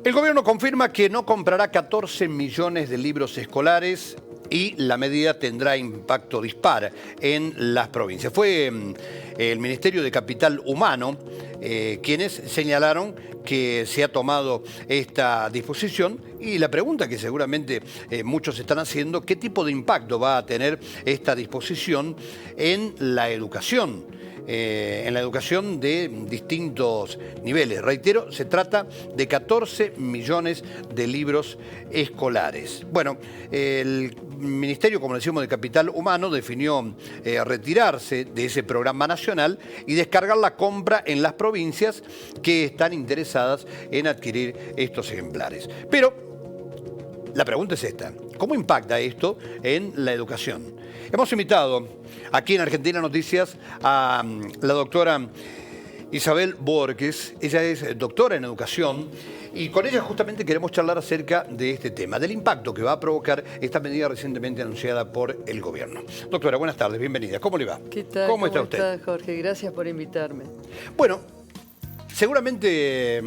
El gobierno confirma que no comprará 14 millones de libros escolares y la medida tendrá impacto dispar en las provincias. Fue el Ministerio de Capital Humano quienes señalaron que se ha tomado esta disposición y la pregunta que seguramente muchos están haciendo, ¿qué tipo de impacto va a tener esta disposición en la educación? En la educación de distintos niveles. Reitero, se trata de 14 millones de libros escolares. Bueno, el Ministerio, como decimos, de Capital Humano definió retirarse de ese programa nacional y descargar la compra en las provincias que están interesadas en adquirir estos ejemplares. Pero la pregunta es esta: ¿cómo impacta esto en la educación? Hemos invitado aquí en Argentina Noticias a la doctora Isabel Borges. Ella es doctora en educación y con ella justamente queremos charlar acerca de este tema, del impacto que va a provocar esta medida recientemente anunciada por el gobierno. Doctora, buenas tardes, bienvenida. ¿Cómo le va? ¿Qué tal? ¿Cómo está usted? ¿Cómo está, Jorge? Gracias por invitarme. Bueno, seguramente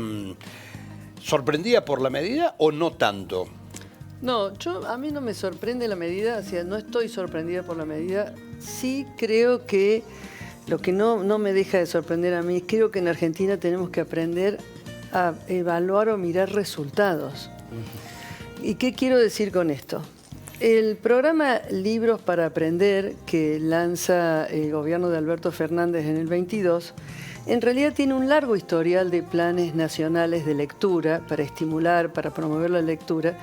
sorprendida por la medida o no tanto. No, a mí no me sorprende la medida, o sea, no estoy sorprendida por la medida. Sí creo que lo que no me deja de sorprender a mí, creo que en Argentina tenemos que aprender a evaluar o mirar resultados. ¿Y qué quiero decir con esto? El programa Libros para Aprender que lanza el gobierno de Alberto Fernández en el 22, en realidad tiene un largo historial de planes nacionales de lectura para estimular, para promover la lectura,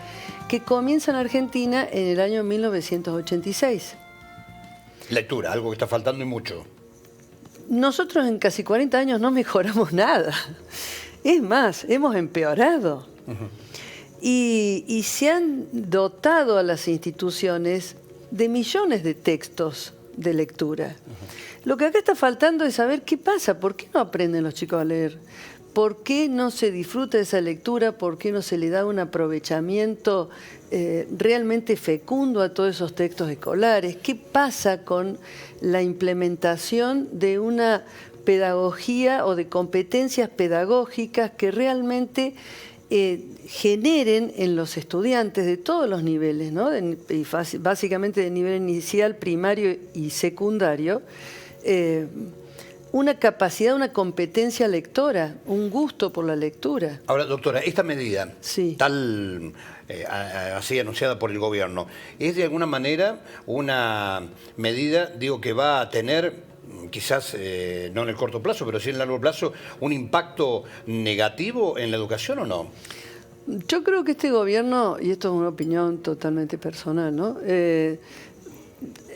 que comienza en Argentina en el año 1986. Lectura, algo que está faltando y mucho. Nosotros en casi 40 años no mejoramos nada. Es más, hemos empeorado. Y se han dotado a las instituciones de millones de textos de lectura. Lo que acá está faltando es saber qué pasa, por qué no aprenden los chicos a leer, por qué no se disfruta de esa lectura, por qué no se le da un aprovechamiento realmente fecundo a todos esos textos escolares, qué pasa con la implementación de una pedagogía o de competencias pedagógicas que realmente generen en los estudiantes de todos los niveles, ¿no? Y básicamente de nivel inicial, primario y secundario, una capacidad, una competencia lectora, un gusto por la lectura. Ahora, doctora, esta medida, sí, tal así anunciada por el gobierno, ¿es de alguna manera una medida, digo, que va a tener, quizás no en el corto plazo, pero sí en el largo plazo, un impacto negativo en la educación o no? Yo creo que este gobierno, y esto es una opinión totalmente personal, ¿no?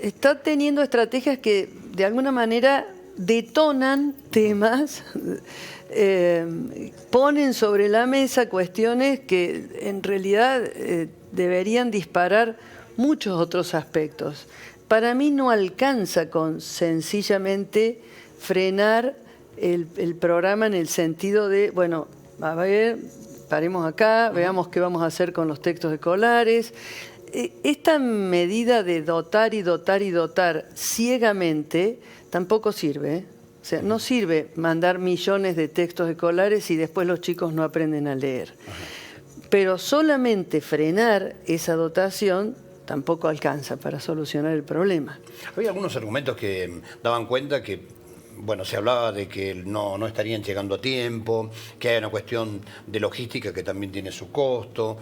Está teniendo estrategias que de alguna manera detonan temas, ponen sobre la mesa cuestiones que en realidad deberían disparar muchos otros aspectos. Para mí no alcanza con sencillamente frenar el programa en el sentido de, bueno, a ver, paremos acá, veamos qué vamos a hacer con los textos escolares. Esta medida de dotar y dotar y dotar ciegamente tampoco sirve. O sea, no sirve mandar millones de textos escolares y después los chicos no aprenden a leer. Pero solamente frenar esa dotación tampoco alcanza para solucionar el problema. Había algunos argumentos que daban cuenta que, bueno, se hablaba de que no estarían llegando a tiempo, que hay una cuestión de logística que también tiene su costo.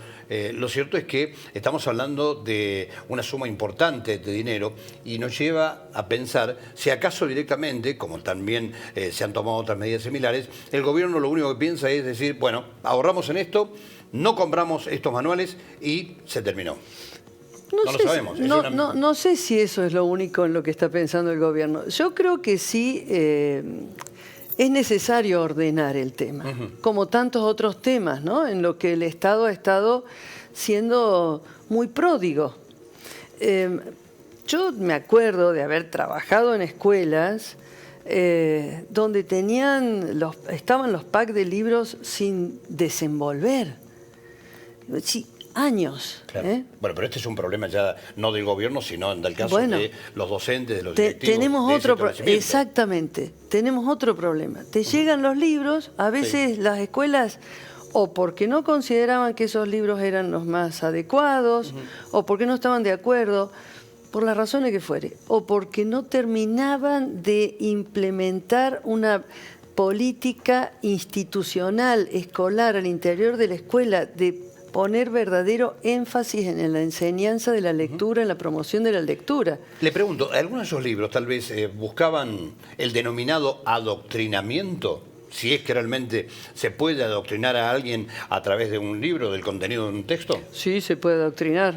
Lo cierto es que estamos hablando de una suma importante de dinero y nos lleva a pensar si acaso directamente, como también se han tomado otras medidas similares, el gobierno lo único que piensa es decir, bueno, ahorramos en esto, no compramos estos manuales y se terminó. No lo sabemos. No sé si eso es lo único en lo que está pensando el gobierno. Yo creo que sí es necesario ordenar el tema, como tantos otros temas, ¿no? En lo que el Estado ha estado siendo muy pródigo. Yo me acuerdo de haber trabajado en escuelas donde estaban los packs de libros sin desenvolver. Sí, años. Claro. Bueno, pero este es un problema ya no del gobierno, sino del caso de los docentes, de los directivos. Tenemos exactamente, tenemos otro problema. Te llegan los libros, a veces las escuelas o porque no consideraban que esos libros eran los más adecuados, o porque no estaban de acuerdo, por las razones que fuere, o porque no terminaban de implementar una política institucional, escolar, al interior de la escuela, de poner verdadero énfasis en la enseñanza de la lectura, en la promoción de la lectura. Le pregunto, ¿algunos de esos libros tal vez buscaban el denominado adoctrinamiento? Si es que realmente se puede adoctrinar a alguien a través de un libro, del contenido de un texto. Sí, se puede adoctrinar.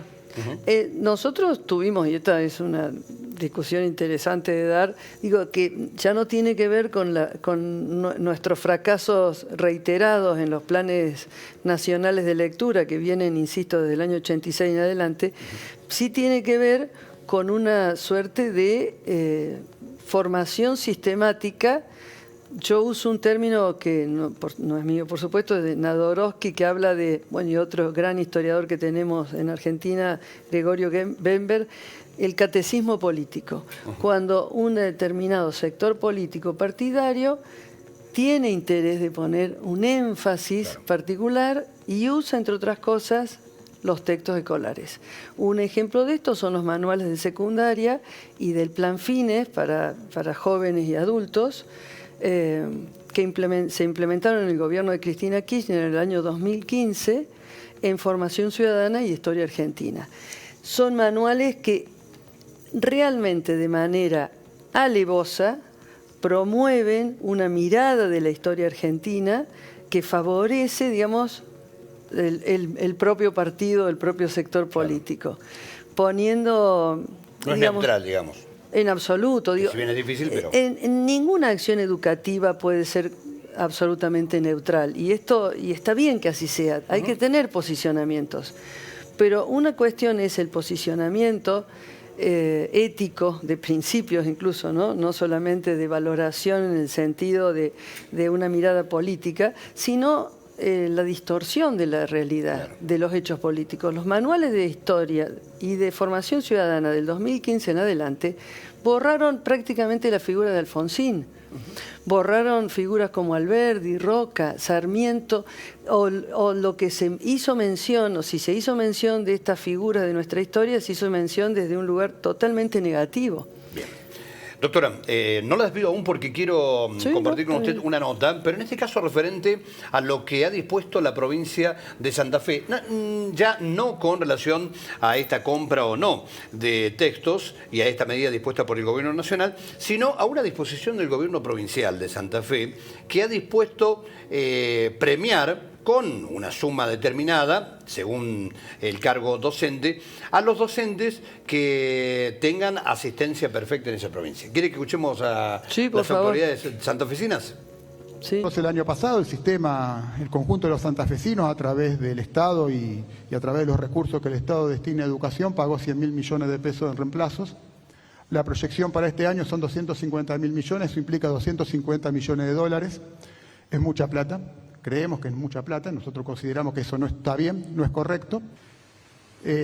Nosotros tuvimos, y esta es una discusión interesante de dar, digo que ya no tiene que ver con nuestros fracasos reiterados en los planes nacionales de lectura que vienen, insisto, desde el año 86 en adelante, sí tiene que ver con una suerte de formación sistemática. Yo uso un término que no es mío, por supuesto, de Nadorowski, que habla de, bueno, y otro gran historiador que tenemos en Argentina, Gregorio Bember, el catecismo político. Cuando un determinado sector político partidario tiene interés de poner un énfasis particular y usa, entre otras cosas, los textos escolares. Un ejemplo de esto son los manuales de secundaria y del plan Fines para jóvenes y adultos, que se implementaron en el gobierno de Cristina Kirchner en el año 2015 en Formación Ciudadana y Historia Argentina. Son manuales que realmente de manera alevosa promueven una mirada de la historia argentina que favorece, digamos, el propio partido, el propio sector político, poniendo... No es neutral, digamos. En absoluto. Digo, si bien es difícil, pero... En ninguna acción educativa puede ser absolutamente neutral. Y está bien que así sea. Hay que tener posicionamientos. Pero una cuestión es el posicionamiento ético, de principios incluso, no solamente de valoración en el sentido de una mirada política, sino la distorsión de la realidad, de los hechos políticos. Los manuales de historia y de formación ciudadana del 2015 en adelante borraron prácticamente la figura de Alfonsín. Borraron figuras como Alberdi, Roca, Sarmiento, o lo que se hizo mención, o si se hizo mención de estas figuras de nuestra historia, se hizo mención desde un lugar totalmente negativo. Bien. Doctora, no la despido aún porque quiero compartir con usted una nota, pero en este caso referente a lo que ha dispuesto la provincia de Santa Fe, ya no con relación a esta compra o no de textos y a esta medida dispuesta por el Gobierno Nacional, sino a una disposición del Gobierno Provincial de Santa Fe que ha dispuesto premiar con una suma determinada, según el cargo docente, a los docentes que tengan asistencia perfecta en esa provincia. ¿Quiere que escuchemos a las autoridades santafesinas? Sí. El año pasado el conjunto de los santafesinos a través del Estado y a través de los recursos que el Estado destina a educación pagó 100.000 millones de pesos en reemplazos. La proyección para este año son 250.000 millones, eso implica 250 millones de dólares. Es mucha plata. Creemos que es mucha plata, nosotros consideramos que eso no está bien, no es correcto.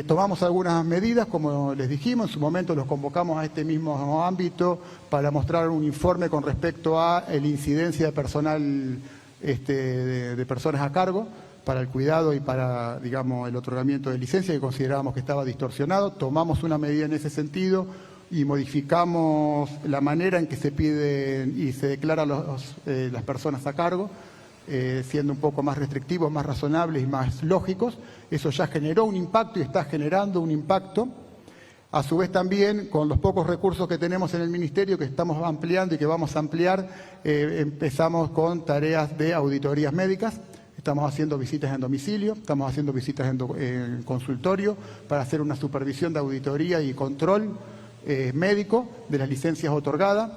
Tomamos algunas medidas, como les dijimos, en su momento los convocamos a este mismo ámbito para mostrar un informe con respecto a la incidencia de personal, de personas a cargo, para el cuidado y para, digamos, el otorgamiento de licencia, que considerábamos que estaba distorsionado. Tomamos una medida en ese sentido y modificamos la manera en que se piden y se declaran las personas a cargo, siendo un poco más restrictivos, más razonables y más lógicos. Eso ya generó un impacto y está generando un impacto. A su vez también, con los pocos recursos que tenemos en el Ministerio, que estamos ampliando y que vamos a ampliar, empezamos con tareas de auditorías médicas. Estamos haciendo visitas en domicilio, estamos haciendo visitas en consultorio para hacer una supervisión de auditoría y control médico de las licencias otorgadas.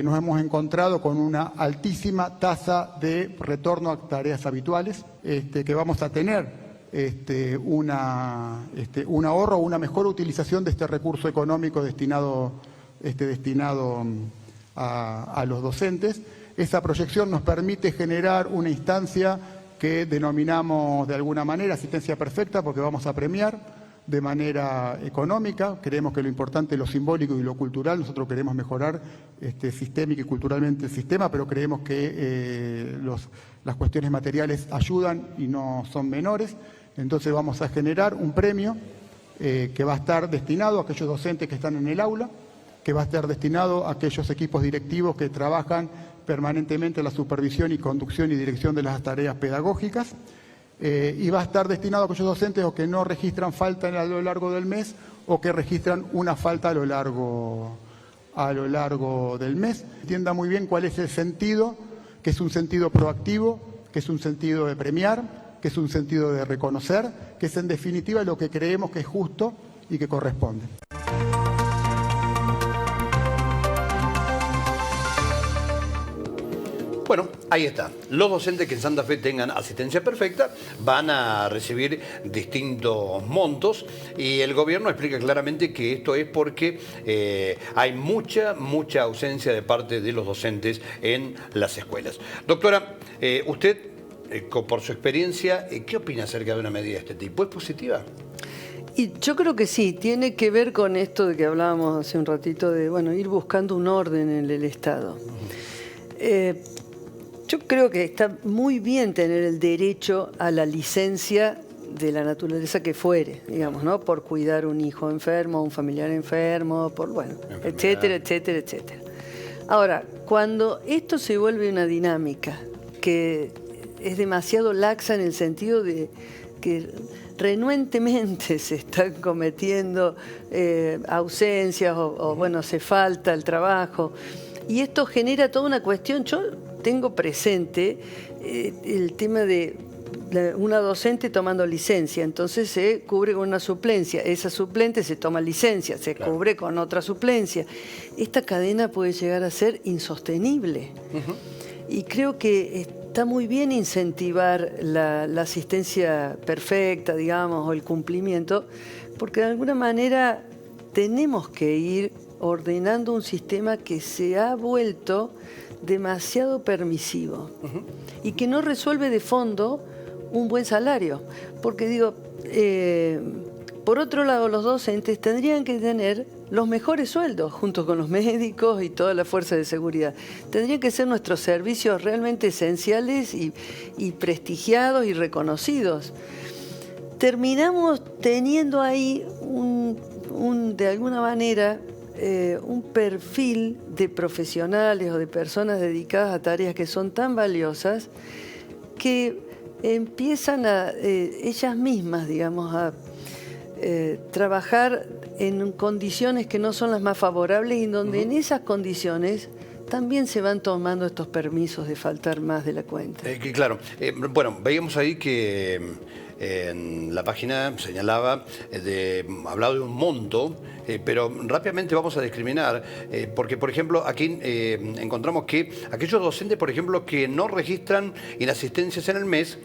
Nos hemos encontrado con una altísima tasa de retorno a tareas habituales, que vamos a tener un ahorro, una mejor utilización de este recurso económico destinado a los docentes. Esa proyección nos permite generar una instancia que denominamos de alguna manera asistencia perfecta, porque vamos a premiar de manera económica. Creemos que lo importante es lo simbólico y lo cultural. Nosotros queremos mejorar sistémica y culturalmente el sistema, pero creemos que las cuestiones materiales ayudan y no son menores. Entonces vamos a generar un premio que va a estar destinado a aquellos docentes que están en el aula, que va a estar destinado a aquellos equipos directivos que trabajan permanentemente en la supervisión y conducción y dirección de las tareas pedagógicas, y va a estar destinado a aquellos docentes o que no registran falta a lo largo del mes o que registran una falta a lo largo del mes. Entienda muy bien cuál es el sentido, que es un sentido proactivo, que es un sentido de premiar, que es un sentido de reconocer, que es en definitiva lo que creemos que es justo y que corresponde. Bueno, ahí está. Los docentes que en Santa Fe tengan asistencia perfecta van a recibir distintos montos y el gobierno explica claramente que esto es porque hay mucha ausencia de parte de los docentes en las escuelas. Doctora, usted, por su experiencia, ¿qué opina acerca de una medida de este tipo? ¿Es positiva? Y yo creo que sí, tiene que ver con esto de que hablábamos hace un ratito de, bueno, ir buscando un orden en el Estado. Yo creo que está muy bien tener el derecho a la licencia de la naturaleza que fuere, digamos, ¿no? Por cuidar un hijo enfermo, un familiar enfermo, por, bueno, etcétera, etcétera, etcétera. Ahora, cuando esto se vuelve una dinámica que es demasiado laxa en el sentido de que renuentemente se están cometiendo ausencias o, bueno, se falta el trabajo, y esto genera toda una cuestión. Yo tengo presente el tema de una docente tomando licencia, entonces se cubre con una suplencia, esa suplente se toma licencia, se cubre con otra suplencia. Esta cadena puede llegar a ser insostenible. Y creo que está muy bien incentivar la asistencia perfecta, digamos, o el cumplimiento, porque de alguna manera tenemos que ir ordenando un sistema que se ha vuelto demasiado permisivo y que no resuelve de fondo un buen salario. Porque digo, por otro lado, los docentes tendrían que tener los mejores sueldos, junto con los médicos y toda la fuerza de seguridad. Tendrían que ser nuestros servicios realmente esenciales y prestigiados y reconocidos. Terminamos teniendo ahí de alguna manera, un perfil de profesionales o de personas dedicadas a tareas que son tan valiosas que empiezan ellas mismas, digamos, a trabajar en condiciones que no son las más favorables y donde en esas condiciones también se van tomando estos permisos de faltar más de la cuenta. Claro. Bueno, veíamos ahí que en la página señalaba, hablaba de un monto, pero rápidamente vamos a discriminar, porque, por ejemplo, aquí encontramos que aquellos docentes, por ejemplo, que no registran inasistencias en el mes,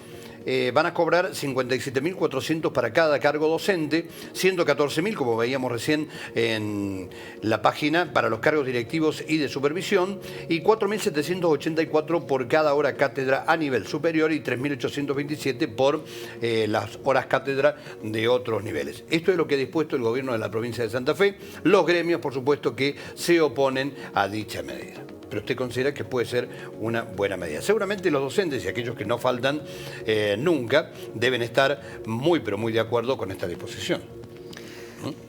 van a cobrar 57.400 para cada cargo docente, 114.000, como veíamos recién en la página, para los cargos directivos y de supervisión, y 4.784 por cada hora cátedra a nivel superior y 3.827 por las horas cátedra de otros niveles. Esto es lo que ha dispuesto el gobierno de la provincia de Santa Fe. Los gremios, por supuesto, que se oponen a dicha medida. Pero usted considera que puede ser una buena medida. Seguramente los docentes y aquellos que no faltan nunca deben estar muy, pero muy de acuerdo con esta disposición.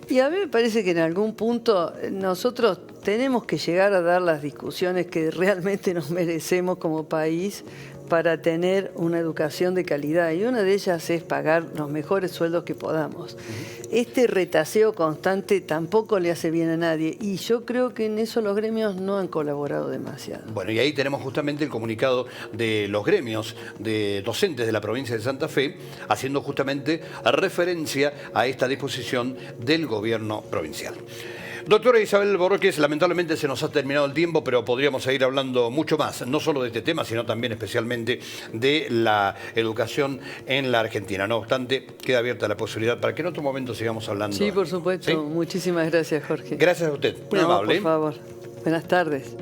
Y a mí me parece que en algún punto nosotros tenemos que llegar a dar las discusiones que realmente nos merecemos como país para tener una educación de calidad, y una de ellas es pagar los mejores sueldos que podamos. Este retaseo constante tampoco le hace bien a nadie, y yo creo que en eso los gremios no han colaborado demasiado. Bueno, y ahí tenemos justamente el comunicado de los gremios de docentes de la provincia de Santa Fe, haciendo justamente referencia a esta disposición del gobierno provincial. Doctora Isabel Borroques, lamentablemente se nos ha terminado el tiempo, pero podríamos seguir hablando mucho más, no solo de este tema, sino también especialmente de la educación en la Argentina. No obstante, queda abierta la posibilidad para que en otro momento sigamos hablando. Sí, por supuesto. ¿Sí? Muchísimas gracias, Jorge. Gracias a usted. Muy amable. Por favor. Buenas tardes.